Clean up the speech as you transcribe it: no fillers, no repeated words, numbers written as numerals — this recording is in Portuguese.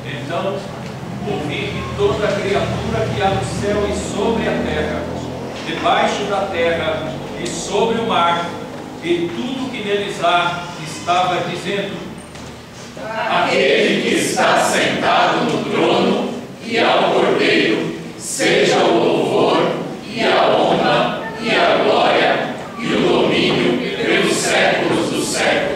Então, ouvi que toda criatura que há no céu e sobre a terra, debaixo da terra e sobre o mar, e tudo que neles há, estava dizendo: Aquele que está sentado no trono e ao Cordeiro, seja o louvor, e a honra, e a glória, e o domínio pelos séculos dos séculos.